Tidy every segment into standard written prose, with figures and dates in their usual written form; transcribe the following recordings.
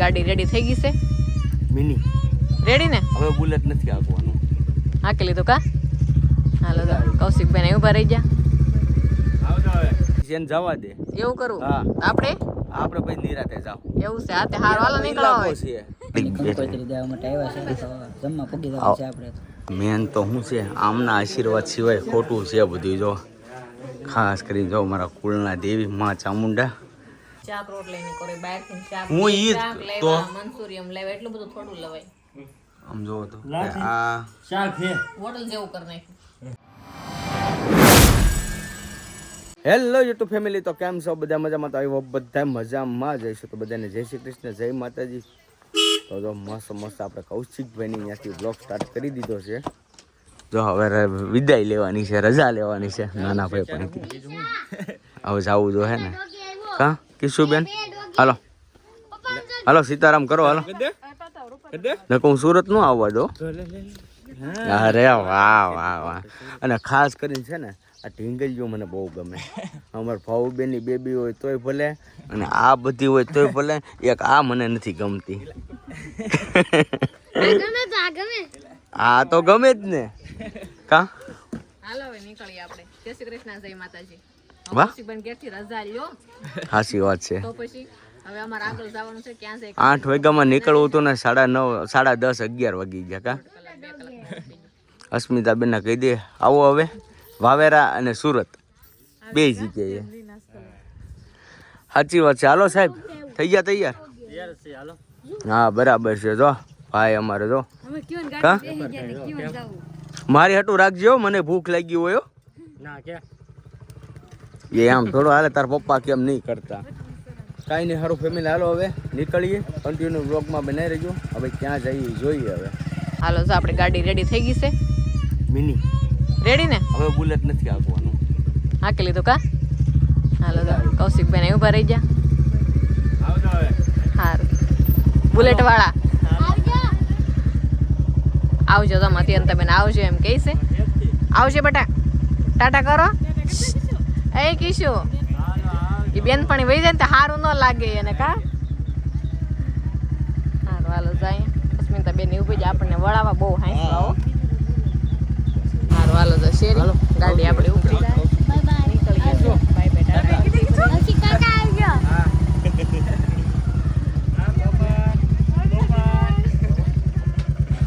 ગાડી રેડી થઈ ગઈ છે મિની રેડી ને હવે બુલેટ નથી આગવાનું હાકી લીધું કા હાલો તો કૌશિકભાઈ ને ઉભા રહી ગયા આવજો હવે જેન જવા દે એવું કરું હા આપણે પછી નિરાતે જાવ એવું છે હાથે હાર વાળો નીકળો હોય મેન તો હું છે આમના આશીર્વાદ સિવાય ખોટું છે બધું જો ખાસ કરી જો મારા કુળના દેવી માં ચામુંડા ચાક રોટલી ની કરે બહાર થી ચાક હું ઈ તો મંચુરિયમ લેવા એટલું બધું થોડું લેવાય આમ જો તો આ શાક છે હોટલ જેવું કરી નાખ્યું હેલો યુટ્યુબ ફેમિલી તો કેમ છો બધા મજામાં તો આવ્યો બધા મજામાં જઈશું તો બધાને જય શ્રી કૃષ્ણ જય માતાજી તો જો મસ્ત મસ્ત આપણે કૌશિકભાઈની ત્યાંથી બ્લોગ સ્ટાર્ટ કરી દીધો છે જો હવે વિદાય લેવાની છે રજા લેવાની છે નાના ભાઈ પણ હવે જવું જો હે ને કા કિશુબેન હાલો હાલો સીતારામ કરો હાલો ને કહું સુરત નું આવવા દો અરે વાહ વાહ વાહ અને ખાસ કરીને છે ને આ ઢીંગલીઓ મને બહુ ગમે અમાર ભાઉબેનની બેબી હોય તોય ભલે અને આ બધી હોય તોય ભલે એક આ મને નથી ગમતી આ તો ગમે જ ને કા હાલો હવે નીકળીએ આપણે જય શ્રી કૃષ્ણ જય માતાજી વાહ કૌશિકભાઈ ઘેરથી રજા લ્યો સાચી વાત છે તો પછી હવે અમારે આગળ જવાનું છે ક્યાં છે 8 વાગ્યામાં નીકળવું હતું ને 9:30 10:30 11 વાગી ગયા કા અસ્મિતા બેન કહી દે આવો હવે વાવેરા અને સુરત બે જગ્યાએ સાચી વાત છે હાલો સાહેબ થઈ ગયા તૈયાર હા બરાબર છે જો ભાઈ અમારે જો કા મારી હાટું રાખજો મને ભૂખ લાગી હોય એ આમ થોડો હાલે તાર પપ્પા કેમ નહીં કરતા કાંઈ નહીં સારું ફેમિલી હાલો હવે નીકળીએ કન્ટિન્યુ બ્લોગમાં બનાવી રહેજો હવે ક્યાં જઈએ જોઈએ હવે હાલો તો આપણી ગાડી રેડી થઈ ગઈ છે મિની રેડી ને હવે બુલેટ નથી આગવાનું હાકી લીધું કા હાલો તો કૌશિકભાઈ ને ઉભા રહી ગયા આવજો હવે હારું બુલેટ વાળા આવજો તમે અત્યારે તમે આવજો એમ કહે છે આવજો બેટા ટાટા કરો એ કિશુ એ બેન પણ વહી જાય ને તો સારું ન લાગે એને કા હારું હાલો જાય અસ્મિતા બેન ઉભી જાય આપણને વળાવા બહુ હાંસવા હો હારું હાલો તો શેરી ગાડી આપણે ઉભી જાય બાય બેટા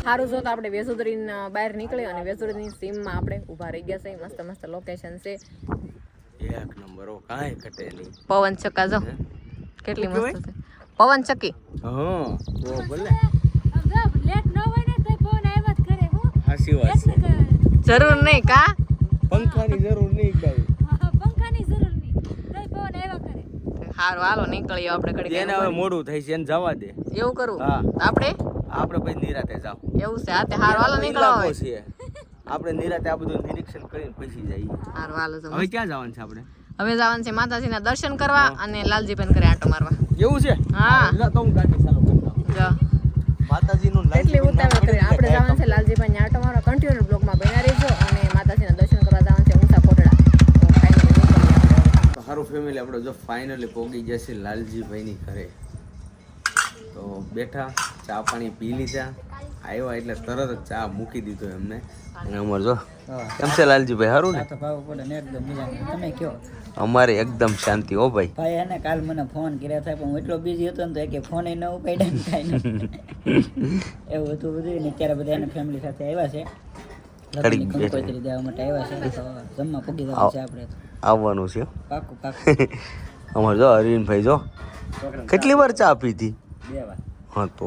સારું જો તો આપણે વેસુદરી બહાર નીકળ્યો અને વેસુદરીની સીમમાં આપણે ઊભા રહી ગયા છે મસ્ત મસ્ત લોકેશન છે એક નંબર ઓ કાંઈ ઘટે નહીં પવન ચક્કા જો કેટલી મસ્ત છે પવન ચક્કી હા તો ભલે લેટ ન હોય ને તો ફોન આવ્યા જ કરે હો હાસી વાત છે જરૂર નહીં કા પંખાની જરૂર નહીં કાઈ પંખાની જરૂર નહીં તો ફોન આવ્યા કરે હારું હાલો નીકળ્યો આપણે ઘડી એને હવે મોડું થઈ છે એને જવા દે એવું કરું હા આપણે પછી નિરાતે જાવ એવું છે હાથે હારું હાલો નીકળો ઇલાકો છે આપણે નિરાતે આ બધું નિરીક્ષણ કરીને પછી જઈએ હારું હાલો તો હવે ક્યાં જવાનું છે આપણે હવે જવાનું છે માતાજીના દર્શન કરવા અને લાલજીબેન કરે આંટો મારવા એવું છે હા લા તો હું ગાડી ચાલુ કરી દઉં જો માતાજીનું એટલી ઉતાવળ કરી આપણે જવાનું છે લાલજીભાઈ આંટો મારવા કન્ટિન્યુ બ્લોગમાં બન્યા રહેજો અને માતાજીના દર્શન કરવા જવાનું છે ઊંચા કોટડા તો ફાઇનલી સારું ફેમિલી આપણે જો ફાઇનલી પહોંચી જશે લાલજીભાઈની ઘરે તો બેઠા ચા પાણી પી લીધા આવ્યા એટલે તરત જ ચા મૂકી દીધો એમને અને અમારે જો કેમ છે લાલજીભાઈ સારું ને એકદમ મજામાં તમે કયો અમારે એકદમ શાંતિ હો ભાઈ ભાઈ એને કાલ મને ફોન કર્યા થાય પણ હું એટલો બિઝી હતો ને તો કે ફોન ન ઉપાડ્યા ને કાંઈ નહીં એવું હતું બધું ને અત્યારે બધા એને ફેમિલી સાથે આવ્યા છે લગ્નની કંકોત્રી દેવા માટે આવ્યા છે તો જમવા પૂગી જવાનું છે આપણે આવવાનું છે પાકું પાકું અમારે જો અરવિંદભાઈ જો કેટલી વાર ચા પીધી 2 વાર હા તો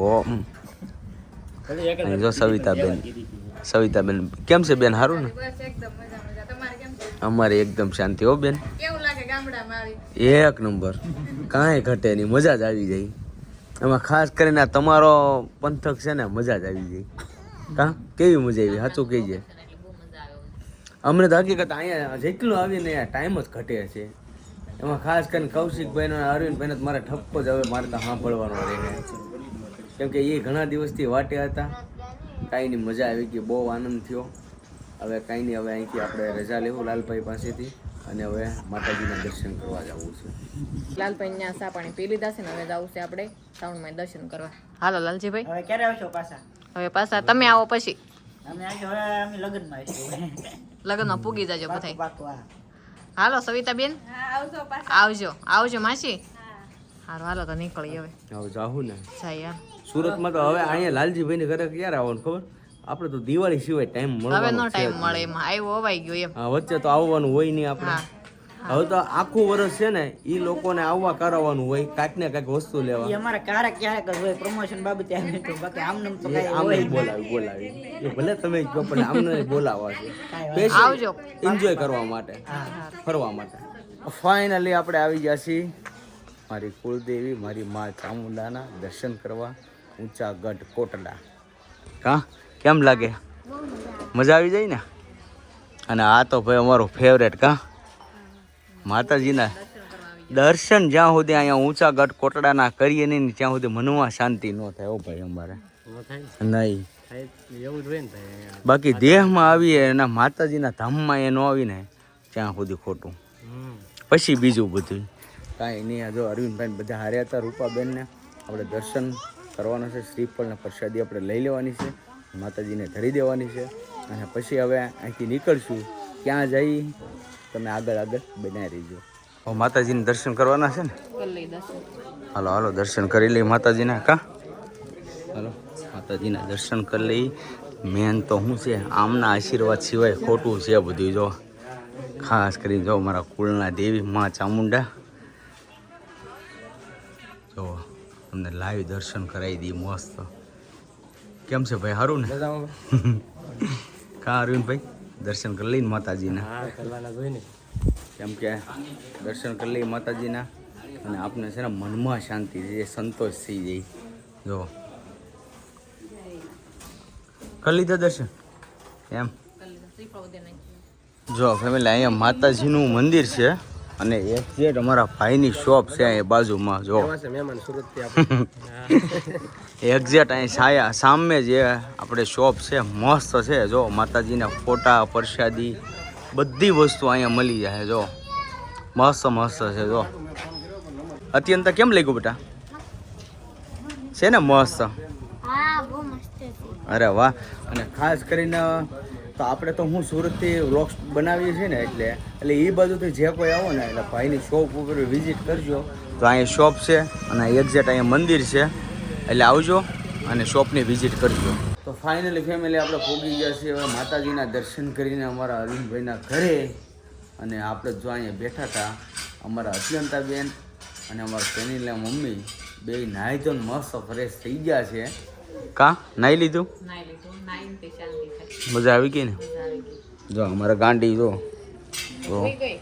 અને જો સવિતાબેન કેમ છે બેન સારું ને અમારે એકદમ શાંતિ હો બેન કેવું લાગે ગામડામાં આવી એક નંબર કાંઈ ઘટે નહીં મજા જ આવી જાય એમાં ખાસ કરીને તમારો પંથક છે ને મજા જ આવી જાય કા કેવી મજા આવી સાચું કહીજે અમને તો હકીકત અહીંયા જેટલું આવીને અહીંયા ટાઈમ જ ઘટે છે એમાં ખાસ કરીને કૌશિકભાઈનો અરવિંદભાઈને તો મારે ઠપકો જ હવે મારે તો સાંભળવાનો રહે કેમ કે એ ઘણા દિવસથી વાટે હતા કાંઈ નહીં મજા આવી ગઈ બહુ આનંદ થયો હવે કાંઈ નહીં હવે અહીંથી આપણે રજા લેવું લાલભાઈ પાસેથી અને હવે માતાજીના દર્શન કરવા જવું છે. લાલભાઈ ત્યાં સા પાણી પી લીધા છે ને હવે જવું છે આપણે શ્રાવણમાં દર્શન કરવા. હાલો લાલજીભાઈ, હવે ક્યારે આવશો પાછા? હવે પાછા તમે આવો પછી અમે આજે હવે અમે લગ્નમાં આવીશું. લગ્નમાં પૂગી જાજો બધાય. પાકું હા. હાલો સવિતાબેન, આવજો પાછા. આવજો આવજો માસી. હારું હાલો તો નીકળી હવે હવે જાહું ને જાય યાર. સુરતમાં તો હવે અહીંયા લાલજીભાઈને ઘરે ક્યારે આવવાનું ખબર? આપણે તો દિવાળી સિવાય ટાઈમ હવે મળવાનો નો છે ટાઈમ જ મળે નહીં. એમાં આવ્યો અવાઈ ગયો એમ. હા, વચ્ચે તો આવવાનું હોય નહીં આપણે. હા હવે તો આખું વર્ષ છે ને એ લોકોને આવવા કરાવવાનું હોય, કાંઈક ને કાંઈક વસ્તુ ઈ લેવા. અમારે ક્યારેક જ હોય પ્રમોશન બાબતે આવે તો, બાકી આમને તો એ કાંઈ આમને હોય બોલાવી એ ભલે તમે કહો પણ આમને બોલાવવા છે કાંઈ આવજો. એન્જોય કરવા માટે, ફરવા માટે. ફાઇનલી આપણે આવી ગયા છીએ મારી કુળદેવી, મારી મા ચામુંડાના દર્શન કરવા ઊંચા ગઢ કોટડા. કા કેમ લાગે? મજા આવી જાય ને. અને આ તો ભાઈ અમારો ફેવરેટ કા માતાજીના દર્શન જ્યાં સુધી અહીંયા ઊંચા ગઢ કોટડાના કરીએ નહીં ત્યાં સુધી મનમાં શાંતિ ન થાય. ઓ ભાઈ અમારે નહીં, બાકી દેહમાં આવીએ અને માતાજીના ધામમાં એ ન આવીને ત્યાં સુધી ખોટું. પછી બીજું બધું કાંઈ નહીં. જો અરવિંદભાઈ બધા હાર્યા હતા રૂપાબેનને. આપણે દર્શન કરવાના છે, શ્રીફળ ને પ્રસાદી આપણે લઈ લેવાની છે, માતાજીને ધરી દેવાની છે અને પછી હવે અહીંથી નીકળશું. ક્યાં જઈ તમે આગળ આગળ બનાવી રહીજો. હવે માતાજીને દર્શન કરવાના છે ને. કરી લઈ દર્શન. હાલો હાલો દર્શન કરી લઈએ માતાજીના. કા હાલો માતાજીના દર્શન કરી લઈ. મેન તો શું છે, આમના આશીર્વાદ સિવાય ખોટું છે બધું. જો ખાસ કરીને જો મારા કુળના દેવી માં ચામુંડા, જો તમને લાઈવ દર્શન કરાવી દઈએ મસ્ત. કેમ છે ભાઈ, સારું ને? કા અરવિંદભાઈ દર્શન કરી લઈને માતાજીના. કેમ કે દર્શન કરી લઈએ માતાજીના અને આપને છે ને મનમાં શાંતિ છે, સંતોષ થઈ જાય. જો કરી લીધા દર્શન એમ. જો ફેમિલી અહીંયા માતાજીનું મંદિર છે અને એક્ઝેક્ટ અમારા ભાઈની શોપ છે અહીંયા બાજુમાં. જો એક્ઝેક્ટ અહીં છાયા સામે જે આપણે શોપ છે મસ્ત છે. જો માતાજીના ફોટા પ્રસાદી બધી વસ્તુ અહીંયા મળી જાય. જો મસ્ત મસ્ત છે. જો અત્યંત કેમ લાગ્યું બેટા? છે ને મસ્ત? હા બહુ મસ્ત છે. અરે વાહ. અને ખાસ કરીને તો આપણે તો હું સુરતથી વ્લોગ્સ બનાવીએ છીએ ને એટલે એ બાજુથી જે કોઈ આવો ને એટલે ભાઈની શોપ ઉપર વિઝિટ કરજો. તો અહીંયા શોપ છે અને એક્ઝેક્ટ અહીંયા મંદિર છે એટલે આવજો અને શોપની વિઝિટ કરજો. તો ફાઇનલી ફેમિલી આપણે પહોંચી ગયા છીએ હવે માતાજીના દર્શન કરીને અમારા અરવિંદભાઈના ઘરે. અને આપણે જો અહીંયા બેઠા હતા અમારા અત્યંતાબેન અને અમારા ફેમિલીના મમ્મી બે નાહી તો મસ્ત ફ્રેશ થઈ ગયા છે. કા નાહી લીધું? નાઈ લીધું, નાઈને તે શાંતિ થાય. મજા આવી ગઈ ને? મજા આવી ગઈ. જો અમારા ગાંડી જો સુઈ ગઈ?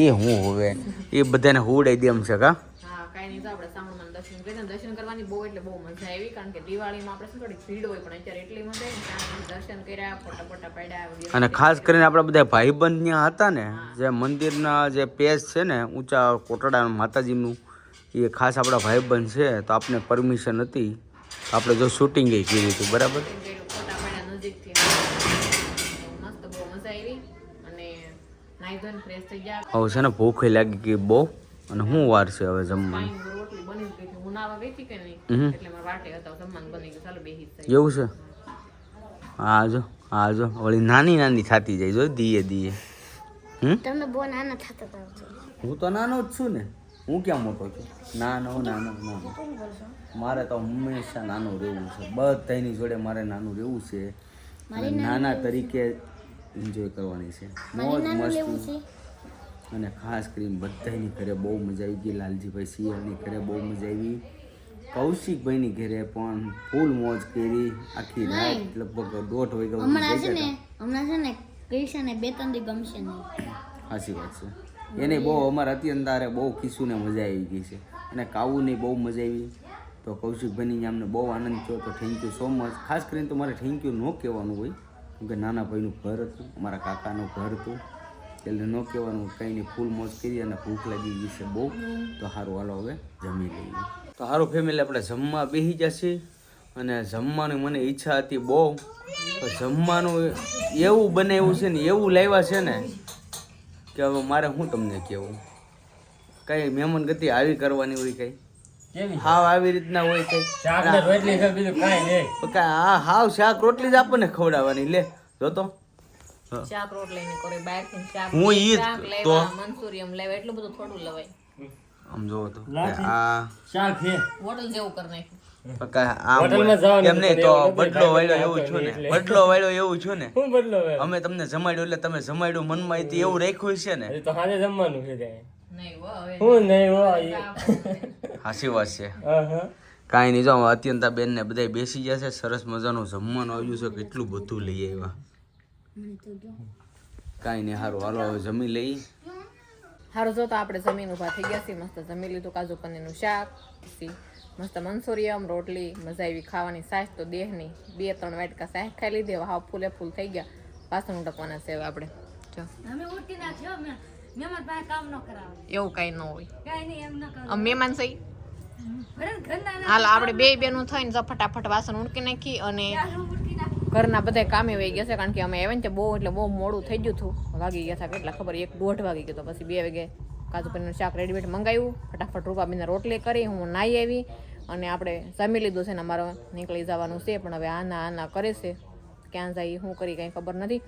એ હું હવે એ બધાને હુવડાઈ દેમ છે. કા હા કાંઈ નહીં. તો આપણે શ્રાવણમાં દર્શન કરીએ. દર્શન કરવાની બહુ એટલે બહુ મજા આવી, કારણ કે દિવાળીમાં આપણે શું થોડી ભીડ હોય, પણ અત્યારે એટલી મજા આવી ને ત્યાં દર્શન કર્યા, ફોટા પાડ્યા. અને ખાસ કરીને આપણા બધા ભાઈબંધ ત્યાં હતા ને, જે મંદિરના જે પેજ છે ને ઊંચા કોટડા માતાજીનું, એ ખાસ આપણા ભાઈબંધ છે. તો આપણે પરમિશન હતી તો આપણે જો શૂટિંગ એ કરી હતું. બરાબર, ફોટા પાડ્યા નજીકથી. મસ્ત બહુ મજા આવી અને નાઈ ધોઈને ફ્રેશ થઈ ગયા. હવે છે ને ભૂખ લાગી ગઈ બહુ. અને શું વાર છે હવે જમવાની? પાણી રોટલી બની જ ગઈ હતી. હું નાવા ગઈ હતી કે નહીં એટલે મારા વાટે હતા, જમવાનું બની ગયું. ચાલો બેસી જ એવું છે? હા જો ઓલી નાની નાની થતી જાય. જો દીએ દીએ. તમે બહુ નાના થતા હતા. હું તો નાનો જ છું ને. હું ક્યાં મોટો છું? નાનો. મારે તો હંમેશા નાનું રહેવું છે. બધાની જોડે મારે નાનું રહેવું છે. અને નાના તરીકે એન્જોય કરવાની છે, મોજ મસ્તી. અને ખાસ કરીને બધાની ઘરે બહુ મજા આવી ગઈ. લાલજીભાઈ સિંહની ઘરે બહુ મજા આવી. કૌશિકભાઈની ઘરે પણ ફૂલ મોજ કરી. આખી રાત લગભગ 1:30 વાગ્યા હમણાં છે ને કૃષ્ણને 2-3 દી ગમશે નહીં. સાચી વાત છે. એને બહુ અમારા અત્યંતારે બહુ ખીસુને મજા આવી ગઈ છે. અને કાવુની બહુ મજા આવી. તો કૌશિકભાઈની અમને બહુ આનંદ થયો. તો થેન્ક યુ સો મચ. ખાસ કરીને તો મારે થેન્ક યુ ન કહેવાનું હોય, કેમ કે નાના ભાઈનું ઘર હતું, અમારા કાકાનું ઘર હતું, એટલે ન કહેવાનું. કંઈ નહીં, ફૂલ મોજ કરી અને ભૂખ લાગી ગઈ છે બહુ. તો સારું હાલો હવે જમી લઈએ. તો સારું ફેમિલી આપણે જમવા બેસી જશે. અને જમવાની મને ઈચ્છા હતી બહુ. તો જમવાનું એવું બનાવ્યું છે ને, એવું લાવ્યા છે ને કે હવે મારે શું તમને કહેવું, કઈ મહેમાન ગતિ આવી કરવાની હોય કઈ હાવ આવી રીતના હોય કઈ હાવ શાક રોટલી જ આપણને ખવડાવવાની લે જોતો શાક રોટલી ને કરે બહાર થી શાક હું ઈ શાક તો લેવા મંચુરિયમ લેવા એટલું બધું થોડું લવાય. આમ જોવો તો આ હોટલ જેવું કરી એમ નાખ્યું. નહીં તો બદલો વાળ્યો એવું છું ને, બદલો વાળ્યો એવું છું ને, અમે તમને જમાડ્યું એટલે તમે જમાડ્યું મનમાં એથી એવું રાખ્યું છે ને. નહીં હવે હાસી વાત છે. કાંઈ નહીં, જો અત્યંતા બેન ને બધા બેસી ગયા છે, સરસ મજાનું જમવાનું આવ્યું છે, કેટલું બધું લઈ આવ્યા. કાંઈ નહીં, સારું હાલો હવે જમી લઈ. સારું જો તો આપણે જમીન ઊભા થઈ ગયા છીએ, મસ્ત જમી લીધું, કાજુ પનીરનું શાક, પછી મસ્ત મંચુરિયમ, રોટલી, મજા આવી ખાવાની. સાસ તો દેહની 2-3 વાટકા સાસ ખાઈ લીધી, હવે હાવ ફૂલે ફૂલ થઈ ગયા. વાસણ ઉટકવાના છે હવે આપણે. જો એવું કઈ ન હોય, મહેમાન સહી. હાલ આપણે બે બેનું થઈને ફટાફટ વાસણ ઉટકી નાખી અને ઘરના બધા કામે વહી ગયા છે, કારણ કે અમે આવ્યા ને બહુ એટલે બહુ મોડું થઈ ગયું હતું. વાગી ગયા હતા કેટલા ખબર 1-1:30 વાગી ગયો. પછી 2 વાગે કાજુ પનીરનું શાક રેડીમેડ મંગાવ્યું, ફટાફટ રૂપાબેનને રોટલી કરી, હું નાહી આવી અને આપણે જમી લીધું છે ને અમારે નીકળી જવાનું છે. પણ હવે આના કરે છે, ક્યાં જાય શું કરી કંઈ ખબર નથી.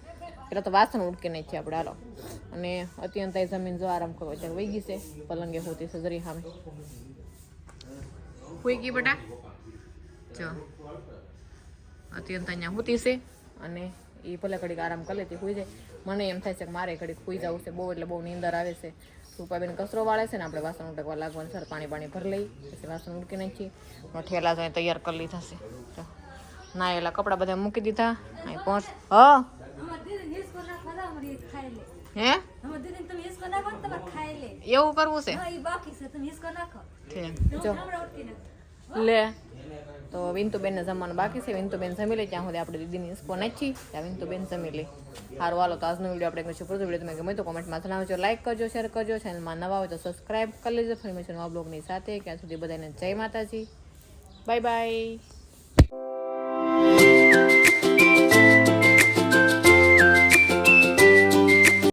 પેલા તો વાસણ ઉટકી નાખીએ આપણે હાલો. અને અત્યંત જમીન જો આરામ કરો અત્યારે વહી ગઈ છે, પલંગે હોતી છે જરી સામે હોઈ ગઈ બેટા. જો અત્યંત અહીંયા હોતી છે અને એ ભલે ઘડીક આરામ કરી લેતી હોઈ જાય. મને એમ થાય છે કે મારે ઘડીક હોઈ જવું છે, બહુ એટલે બહુ નીંદર આવે છે. રૂપાબેન કચરો વાળે છે ને આપણે વાસણ ઉટકવા લાગવાનું સર, પાણી ભરી લઈ પછી વાસણ ઉટકી નાખીએ. ઠેલા જાય તૈયાર કરી લીધા છે. તો ના એલા કપડાં બધા મૂકી દીધા. અહીં પહોંચ હે એવું કરવું છે. જો લે તો વિંતુબેનને જમવાનું બાકી છે, વિંતુબેન જમી લે ત્યાં સુધી આપણે દીદીની હિસ્કો નાખી ત્યાં વિંતુબેન જમી લે. સારું હાલો તો આજનો વિડીયો આપણે કરીશું પૂરો. વિડીયો તમે ગમે તો કોમેન્ટમાં જણાવજો, લાઈક કરજો, શેર કરજો, ચેનલમાં નવા હોય તો સબસ્ક્રાઈબ કરી લેજો. ફરી મળીશું નવા બ્લોગની સાથે. ત્યાં સુધી બધાને જય માતાજી, બાય બાય.